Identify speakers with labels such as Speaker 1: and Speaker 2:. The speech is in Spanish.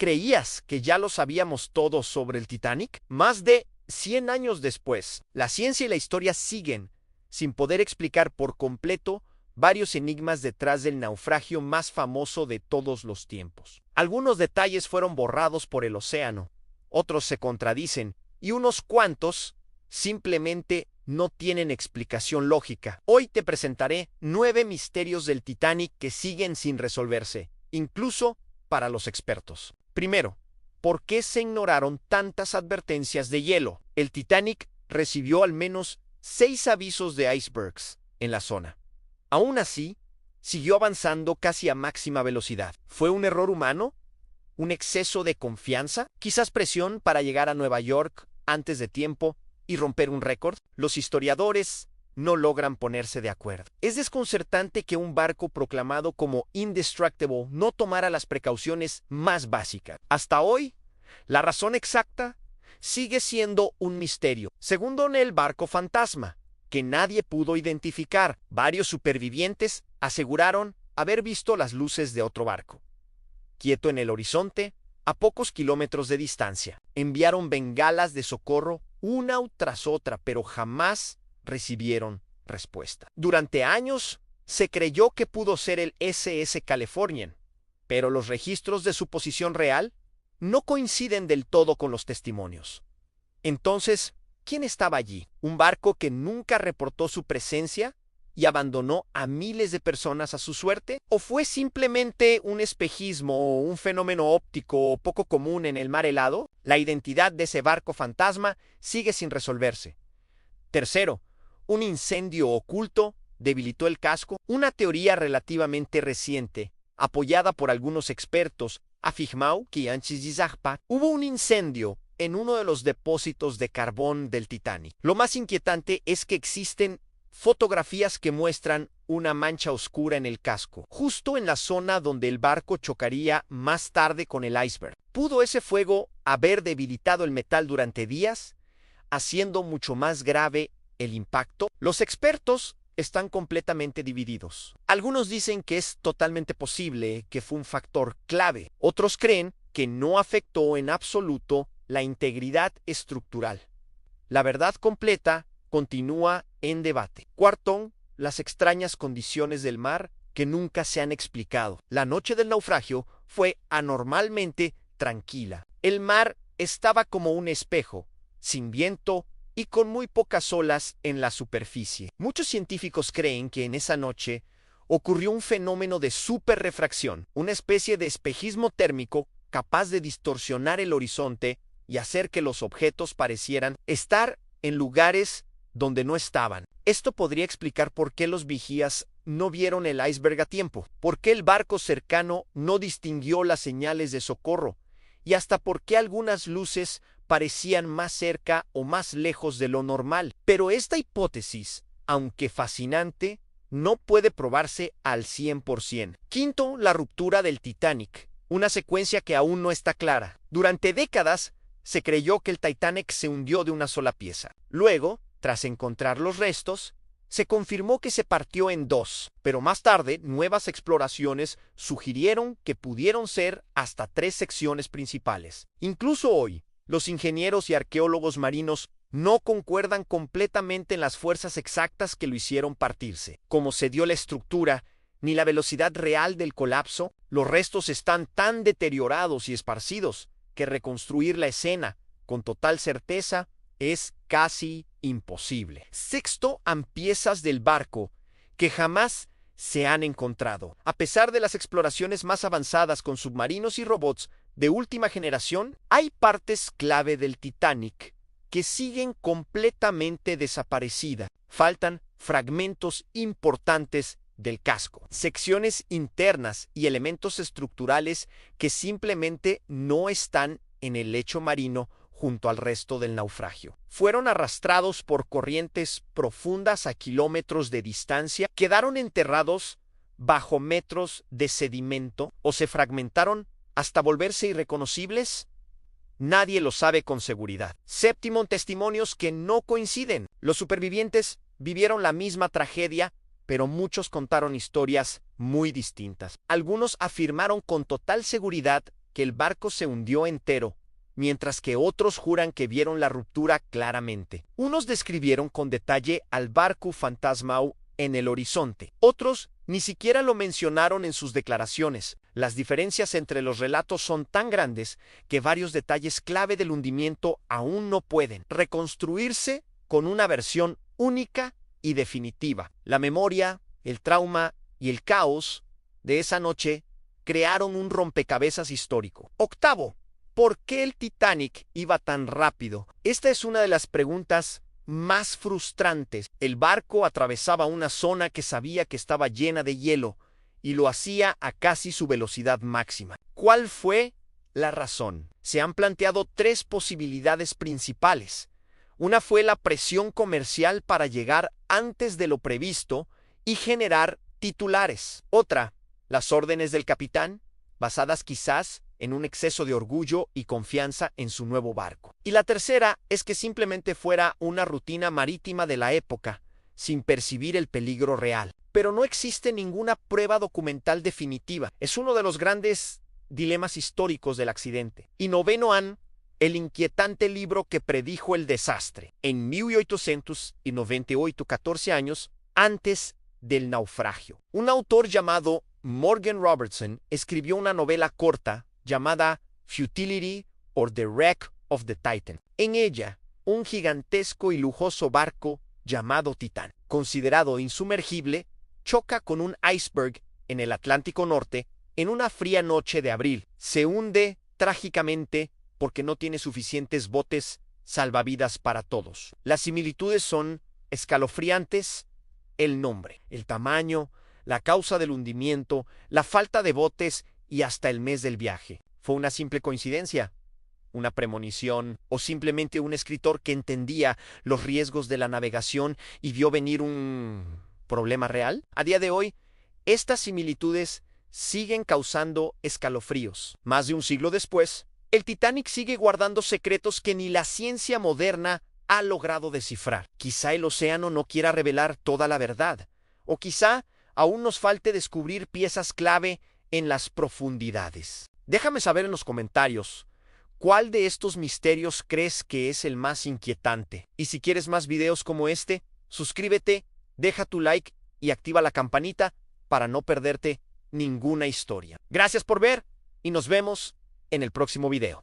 Speaker 1: ¿Creías que ya lo sabíamos todo sobre el Titanic? Más de 100 años después, la ciencia y la historia siguen sin poder explicar por completo varios enigmas detrás del naufragio más famoso de todos los tiempos. Algunos detalles fueron borrados por el océano, otros se contradicen y unos cuantos simplemente no tienen explicación lógica. Hoy te presentaré 9 misterios del Titanic que siguen sin resolverse, incluso para los expertos. Primero, ¿por qué se ignoraron tantas advertencias de hielo? El Titanic recibió al menos 6 avisos de icebergs en la zona. Aún así, siguió avanzando casi a máxima velocidad. ¿Fue un error humano? ¿Un exceso de confianza? ¿Quizás presión para llegar a Nueva York antes de tiempo y romper un récord? Los historiadores no logran ponerse de acuerdo. Es desconcertante que un barco proclamado como indestructible no tomara las precauciones más básicas. Hasta hoy, la razón exacta sigue siendo un misterio. Segundo, en el barco fantasma, que nadie pudo identificar. Varios supervivientes aseguraron haber visto las luces de otro barco, quieto en el horizonte, a pocos kilómetros de distancia. Enviaron bengalas de socorro una tras otra, pero jamás recibieron respuesta. Durante años se creyó que pudo ser el SS Californian, pero los registros de su posición real no coinciden del todo con los testimonios. Entonces, ¿quién estaba allí? ¿Un barco que nunca reportó su presencia y abandonó a miles de personas a su suerte? ¿O fue simplemente un espejismo o un fenómeno óptico poco común en el mar helado? La identidad de ese barco fantasma sigue sin resolverse. Tercero, un incendio oculto debilitó el casco. Una teoría relativamente reciente, apoyada por algunos expertos, afirmó que antes de zarpar hubo un incendio en uno de los depósitos de carbón del Titanic. Lo más inquietante es que existen fotografías que muestran una mancha oscura en el casco, justo en la zona donde el barco chocaría más tarde con el iceberg. ¿Pudo ese fuego haber debilitado el metal durante días, haciendo mucho más grave el impacto? Los expertos están completamente divididos. Algunos dicen que es totalmente posible que fue un factor clave. Otros creen que no afectó en absoluto la integridad estructural. La verdad completa continúa en debate. Cuarto, las extrañas condiciones del mar que nunca se han explicado. La noche del naufragio fue anormalmente tranquila. El mar estaba como un espejo, sin viento y con muy pocas olas en la superficie. Muchos científicos creen que en esa noche ocurrió un fenómeno de superrefracción, una especie de espejismo térmico capaz de distorsionar el horizonte y hacer que los objetos parecieran estar en lugares donde no estaban. Esto podría explicar por qué los vigías no vieron el iceberg a tiempo, por qué el barco cercano no distinguió las señales de socorro y hasta por qué algunas luces parecían más cerca o más lejos de lo normal. Pero esta hipótesis, aunque fascinante, no puede probarse al 100%. Quinto, la ruptura del Titanic, una secuencia que aún no está clara. Durante décadas se creyó que el Titanic se hundió de una sola pieza. Luego, tras encontrar los restos, se confirmó que se partió en dos, pero más tarde nuevas exploraciones sugirieron que pudieron ser hasta 3 secciones principales. Incluso hoy, los ingenieros y arqueólogos marinos no concuerdan completamente en las fuerzas exactas que lo hicieron partirse. Como se dio la estructura, ni la velocidad real del colapso, los restos están tan deteriorados y esparcidos que reconstruir la escena con total certeza es casi imposible. Sexto, piezas del barco que jamás se han encontrado. A pesar de las exploraciones más avanzadas con submarinos y robots de última generación, hay partes clave del Titanic que siguen completamente desaparecidas. Faltan fragmentos importantes del casco, secciones internas y elementos estructurales que simplemente no están en el lecho marino junto al resto del naufragio. Fueron arrastrados por corrientes profundas a kilómetros de distancia, quedaron enterrados bajo metros de sedimento o se fragmentaron hasta volverse irreconocibles. Nadie lo sabe con seguridad. Séptimo, testimonios que no coinciden. Los supervivientes vivieron la misma tragedia, pero muchos contaron historias muy distintas. Algunos afirmaron con total seguridad que el barco se hundió entero, mientras que otros juran que vieron la ruptura claramente. Unos describieron con detalle al barco fantasma en el horizonte. Otros ni siquiera lo mencionaron en sus declaraciones. Las diferencias entre los relatos son tan grandes que varios detalles clave del hundimiento aún no pueden reconstruirse con una versión única y definitiva. La memoria, el trauma y el caos de esa noche crearon un rompecabezas histórico. Octavo, ¿por qué el Titanic iba tan rápido? Esta es una de las preguntas más frustrantes. El barco atravesaba una zona que sabía que estaba llena de hielo y lo hacía a casi su velocidad máxima. ¿Cuál fue la razón? Se han planteado tres posibilidades principales. Una fue la presión comercial para llegar antes de lo previsto y generar titulares. Otra, las órdenes del capitán, basadas quizás en un exceso de orgullo y confianza en su nuevo barco. Y la tercera es que simplemente fuera una rutina marítima de la época, sin percibir el peligro real. Pero no existe ninguna prueba documental definitiva. Es uno de los grandes dilemas históricos del accidente. Y noveno el inquietante libro que predijo el desastre. En 1898, 14 años antes del naufragio. Un autor llamado Morgan Robertson escribió una novela corta llamada Futility or the Wreck of the Titan. En ella, un gigantesco y lujoso barco llamado Titán, considerado insumergible, choca con un iceberg en el Atlántico Norte en una fría noche de abril. Se hunde trágicamente porque no tiene suficientes botes salvavidas para todos. Las similitudes son escalofriantes: el nombre, el tamaño, la causa del hundimiento, la falta de botes y hasta el mes del viaje. ¿Fue una simple coincidencia, una premonición o simplemente un escritor que entendía los riesgos de la navegación y vio venir un problema real? A día de hoy, estas similitudes siguen causando escalofríos. Más de un siglo después, el Titanic sigue guardando secretos que ni la ciencia moderna ha logrado descifrar. Quizá el océano no quiera revelar toda la verdad, o quizá aún nos falte descubrir piezas clave en las profundidades. Déjame saber en los comentarios cuál de estos misterios crees que es el más inquietante. Y si quieres más videos como este, suscríbete, deja tu like y activa la campanita para no perderte ninguna historia. Gracias por ver y nos vemos en el próximo video.